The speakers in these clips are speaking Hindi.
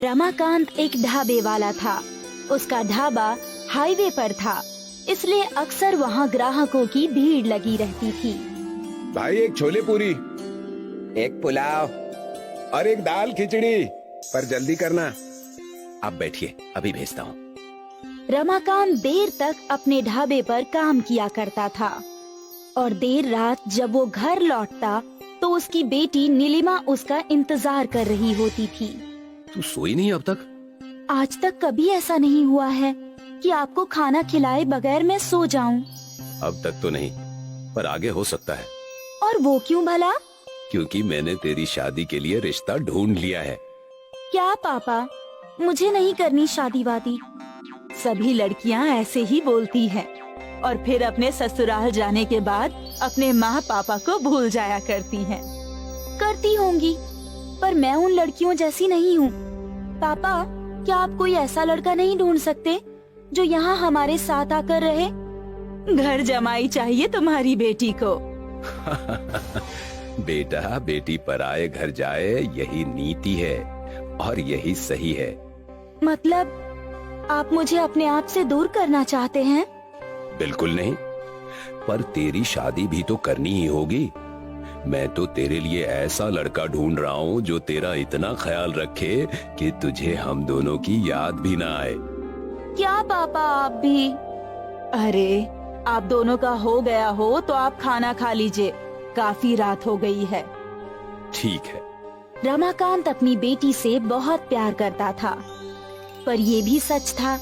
रमाकांत एक ढाबे वाला था। उसका ढाबा हाईवे पर था, इसलिए अक्सर वहाँ ग्राहकों की भीड़ लगी रहती थी। भाई एक छोले पूरी, एक पुलाव और एक दाल खिचड़ी, पर जल्दी करना। आप बैठिए, अभी भेजता हूँ। रमाकांत देर तक अपने ढाबे पर काम किया करता था और देर रात जब वो घर लौटता तो उसकी बेटी नीलिमा उसका इंतजार कर रही होती थी। तू सोई नहीं अब तक? आज तक कभी ऐसा नहीं हुआ है कि आपको खाना खिलाए बगैर मैं सो जाऊं। अब तक तो नहीं, पर आगे हो सकता है। और वो क्यों भला? क्योंकि मैंने तेरी शादी के लिए रिश्ता ढूंढ लिया है। क्या पापा, मुझे नहीं करनी शादी वादी। सभी लड़कियां ऐसे ही बोलती हैं और फिर अपने ससुराल जाने के बाद अपने माँ पापा को भूल जाया करती हैं। करती होंगी, पर मैं उन लड़कियों जैसी नहीं हूँ। पापा, क्या आप कोई ऐसा लड़का नहीं ढूंढ सकते जो यहाँ हमारे साथ आकर रहे? घर जमाई चाहिए तुम्हारी बेटी को। बेटा बेटी पराए घर जाए, यही नीति है और यही सही है। मतलब आप मुझे अपने आप से दूर करना चाहते हैं? बिल्कुल नहीं, पर तेरी शादी भी तो करनी ही होगी। मैं तो तेरे लिए ऐसा लड़का ढूंढ रहा हूँ जो तेरा इतना ख्याल रखे कि तुझे हम दोनों की याद भी ना आए। क्या पापा आप भी? अरे, आप दोनों का हो गया हो तो आप खाना खा लीजिए, काफी रात हो गई है। ठीक है। रमाकांत अपनी बेटी से बहुत प्यार करता था, पर ये भी सच था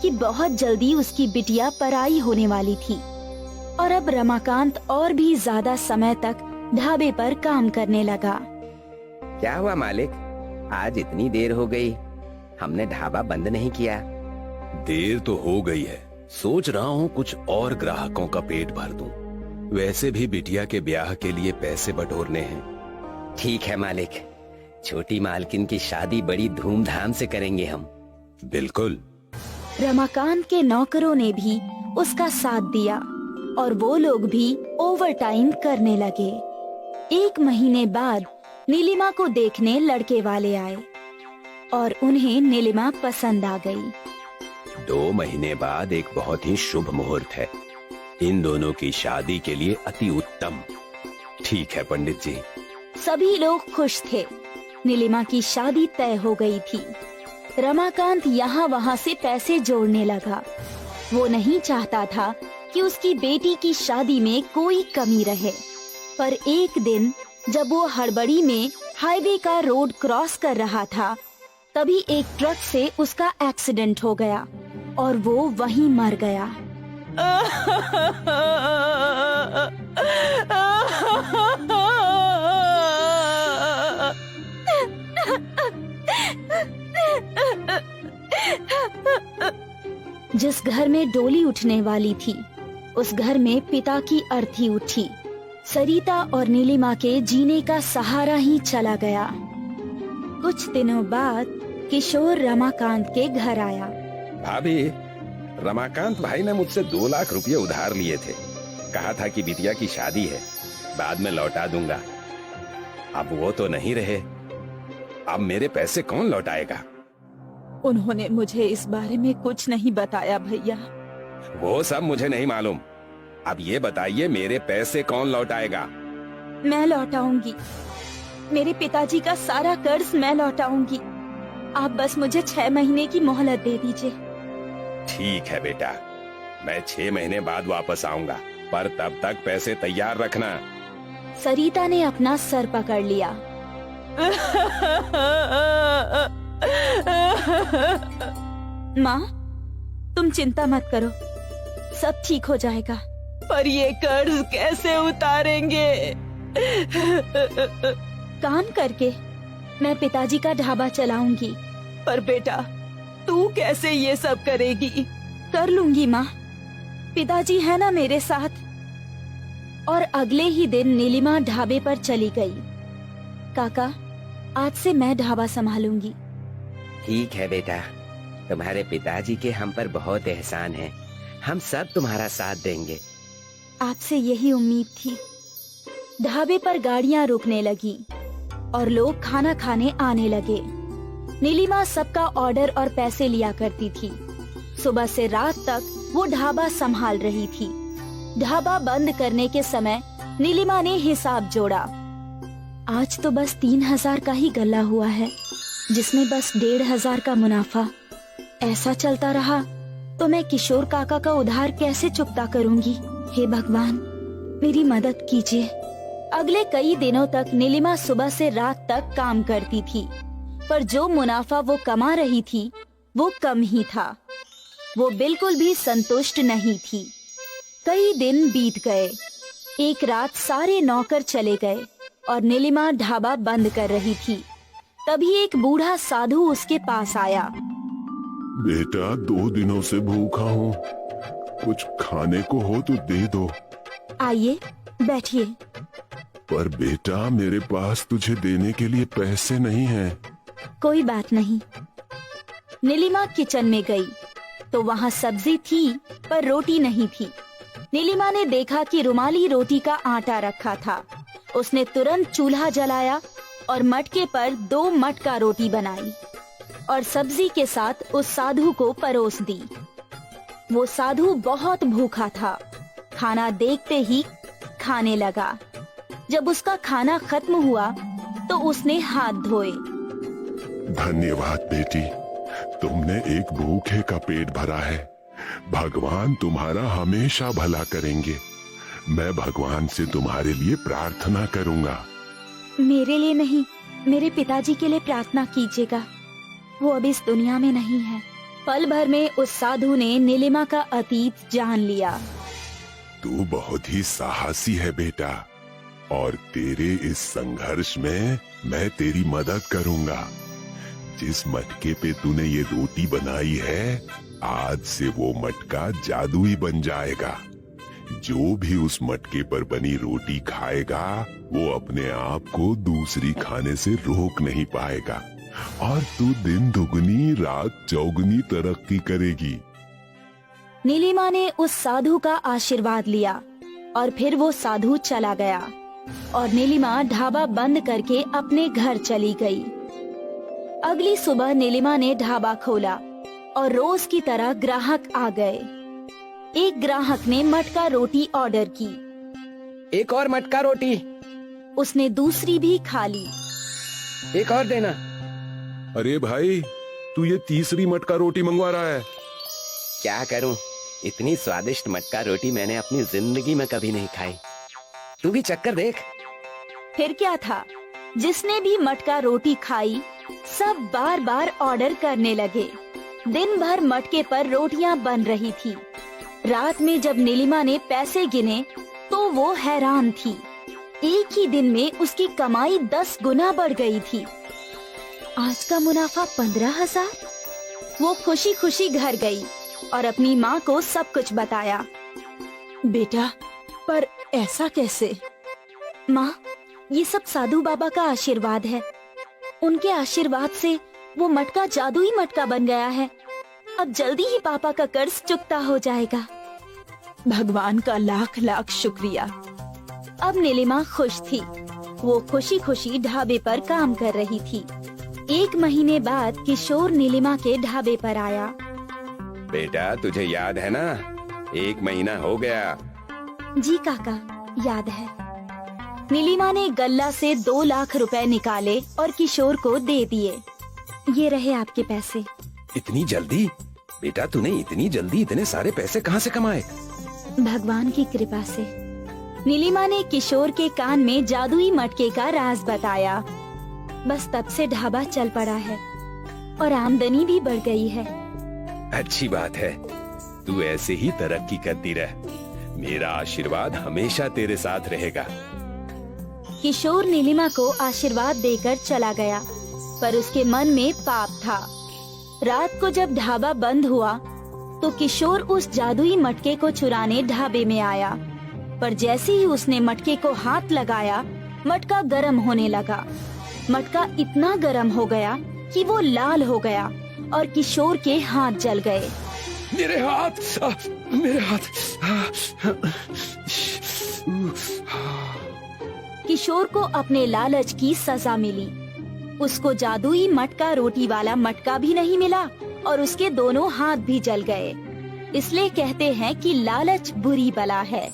कि बहुत जल्दी उसकी बिटिया पराई होने वाली थी और अब रमाकांत और भी ज्यादा समय तक ढाबे पर काम करने लगा। क्या हुआ मालिक, आज इतनी देर हो गई, हमने ढाबा बंद नहीं किया। देर तो हो गई है, सोच रहा हूँ कुछ और ग्राहकों का पेट भर दूं। वैसे भी बिटिया के ब्याह के लिए पैसे बटोरने हैं। ठीक है मालिक, छोटी मालकिन की शादी बड़ी धूमधाम से करेंगे हम। बिल्कुल। रमाकांत के नौकरों ने भी उसका साथ दिया और वो लोग भी ओवर टाइम करने लगे। 1 महीने बाद नीलिमा को देखने लड़के वाले आए और उन्हें नीलिमा पसंद आ गई। 2 महीने बाद एक बहुत ही शुभ मुहूर्त है, इन दोनों की शादी के लिए अति उत्तम। ठीक है पंडित जी। सभी लोग खुश थे। नीलिमा की शादी तय हो गई थी। रमाकांत यहाँ वहाँ से पैसे जोड़ने लगा। वो नहीं चाहता था कि उसकी बेटी की शादी में कोई कमी रहे। पर एक दिन जब वो हड़बड़ी में हाईवे का रोड क्रॉस कर रहा था, तभी एक ट्रक से उसका एक्सीडेंट हो गया और वो वहीं मर गया। जिस घर में डोली उठने वाली थी, उस घर में पिता की अर्थी उठी। सरिता और नीलिमा के जीने का सहारा ही चला गया। कुछ दिनों बाद किशोर रमाकांत के घर आया। भाभी, रमाकांत भाई ने मुझसे 2 लाख रुपए उधार लिए थे। कहा था कि बिटिया की शादी है, बाद में लौटा दूंगा। अब वो तो नहीं रहे, अब मेरे पैसे कौन लौटाएगा? उन्होंने मुझे इस बारे में कुछ नहीं बताया भैया। वो सब मुझे नहीं मालूम। अब ये बताइए, मेरे पैसे कौन लौटाएगा? मैं लौटाऊंगी। मेरे पिताजी का सारा कर्ज मैं लौटाऊंगी। आप बस मुझे 6 महीने की मोहलत दे दीजिए। ठीक है बेटा, मैं 6 महीने बाद वापस आऊंगा, पर तब तक पैसे तैयार रखना। सरिता ने अपना सर पकड़ लिया। माँ, तुम चिंता मत करो, सब ठीक हो जाएगा। पर ये कर्ज कैसे उतारेंगे? काम करके मैं पिताजी का ढाबा चलाऊंगी। पर बेटा, तू कैसे ये सब करेगी? कर लूंगी माँ, पिताजी है ना मेरे साथ। और अगले ही दिन नीलिमा ढाबे पर चली गई। काका, आज से मैं ढाबा संभालूंगी। ठीक है बेटा, तुम्हारे पिताजी के हम पर बहुत एहसान है, हम सब तुम्हारा साथ देंगे। आपसे यही उम्मीद थी। ढाबे पर गाड़ियां रुकने लगी और लोग खाना खाने आने लगे। नीलिमा सबका ऑर्डर और पैसे लिया करती थी। सुबह से रात तक वो ढाबा संभाल रही थी। ढाबा बंद करने के समय नीलिमा ने हिसाब जोड़ा। आज तो बस 3,000 का ही गल्ला हुआ है, जिसमें बस 1,500 का मुनाफा। ऐसा चलता रहा तो मैं किशोर काका का उधार कैसे चुकता करूंगी? हे भगवान, मेरी मदद कीजिए। अगले कई दिनों तक नीलिमा सुबह से रात तक काम करती थी, पर जो मुनाफा वो कमा रही थी वो कम ही था। वो बिल्कुल भी संतुष्ट नहीं थी। कई दिन बीत गए। एक रात सारे नौकर चले गए और नीलिमा ढाबा बंद कर रही थी। तभी एक बूढ़ा साधु उसके पास आया। बेटा, 2 दिनों से भूखा हूँ, कुछ खाने को हो तो दे दो। आइए, बैठिए। पर बेटा, मेरे पास तुझे देने के लिए पैसे नहीं हैं। कोई बात नहीं। नीलिमा किचन में गई तो वहाँ सब्जी थी पर रोटी नहीं थी। नीलिमा ने देखा कि रुमाली रोटी का आटा रखा था। उसने तुरंत चूल्हा जलाया और मटके पर 2 मटका रोटी बनाई और सब्जी के साथ उस साधु को परोस दी। वो साधु बहुत भूखा था। खाना देखते ही खाने लगा। जब उसका खाना खत्म हुआ तो उसने हाथ धोए। धन्यवाद बेटी, तुमने एक भूखे का पेट भरा है। भगवान तुम्हारा हमेशा भला करेंगे। मैं भगवान से तुम्हारे लिए प्रार्थना करूंगा। मेरे लिए नहीं, मेरे पिताजी के लिए प्रार्थना कीजिएगा। वो अब इस दुनिया में नहीं है। पल भर में उस साधु ने नीलिमा का अतीत जान लिया। तू बहुत ही साहसी है बेटा, और तेरे इस संघर्ष में मैं तेरी मदद करूंगा। जिस मटके पे तूने ये रोटी बनाई है, आज से वो मटका जादुई बन जाएगा। जो भी उस मटके पर बनी रोटी खाएगा, वो अपने आप को दूसरी खाने से रोक नहीं पाएगा, और तू दिन दुगनी रात चौगुनी तरक्की करेगी। नीलिमा ने उस साधु का आशीर्वाद लिया और फिर वो साधु चला गया और नीलिमा ढाबा बंद करके अपने घर चली गई। अगली सुबह नीलिमा ने ढाबा खोला और रोज की तरह ग्राहक आ गए। एक ग्राहक ने मटका रोटी ऑर्डर की। एक और मटका रोटी। उसने दूसरी भी खा ली। एक और देना। अरे भाई, तू ये तीसरी मटका रोटी मंगवा रहा है? क्या करूं, इतनी स्वादिष्ट मटका रोटी मैंने अपनी जिंदगी में कभी नहीं खाई। तू भी चक्कर देख। फिर क्या था, जिसने भी मटका रोटी खाई सब बार बार ऑर्डर करने लगे। दिन भर मटके पर रोटियां बन रही थी। रात में जब नीलिमा ने पैसे गिने तो वो हैरान थी। एक ही दिन में उसकी कमाई 10 गुना बढ़ गई थी। आज का मुनाफा 15,000। वो खुशी खुशी घर गई और अपनी माँ को सब कुछ बताया। बेटा, पर ऐसा कैसे? माँ, ये सब साधु बाबा का आशीर्वाद है। उनके आशीर्वाद से वो मटका जादुई मटका बन गया है। अब जल्दी ही पापा का कर्ज चुकता हो जाएगा। भगवान का लाख लाख शुक्रिया। अब नीलिमा खुश थी। वो खुशी खुशी ढाबे पर काम कर रही थी। 1 महीने बाद किशोर नीलिमा के ढाबे पर आया। बेटा, तुझे याद है ना, 1 महीना हो गया। जी काका, याद है। नीलिमा ने गल्ला से 2 लाख रुपए निकाले और किशोर को दे दिए। ये रहे आपके पैसे। इतनी जल्दी? बेटा, तूने इतनी जल्दी इतने सारे पैसे कहाँ से कमाए? भगवान की कृपा से। नीलिमा ने किशोर के कान में जादुई मटके का राज बताया। बस तब से ढाबा चल पड़ा है और आमदनी भी बढ़ गई है। अच्छी बात है। तू ऐसे ही तरक्की करती रह। मेरा आशीर्वाद हमेशा तेरे साथ रहेगा। किशोर नीलिमा को आशीर्वाद देकर चला गया, पर उसके मन में पाप था। रात को जब ढाबा बंद हुआ तो किशोर उस जादुई मटके को चुराने ढाबे में आया, पर जैसे ही उसने मटके को हाथ लगाया, मटका गर्म होने लगा। मटका इतना गर्म हो गया कि वो लाल हो गया और किशोर के हाथ जल गए। मेरे हाथ, मेरे हाथ। किशोर को अपने लालच की सजा मिली। उसको जादुई मटका रोटी वाला मटका भी नहीं मिला और उसके दोनों हाथ भी जल गए। इसलिए कहते हैं कि लालच बुरी बला है।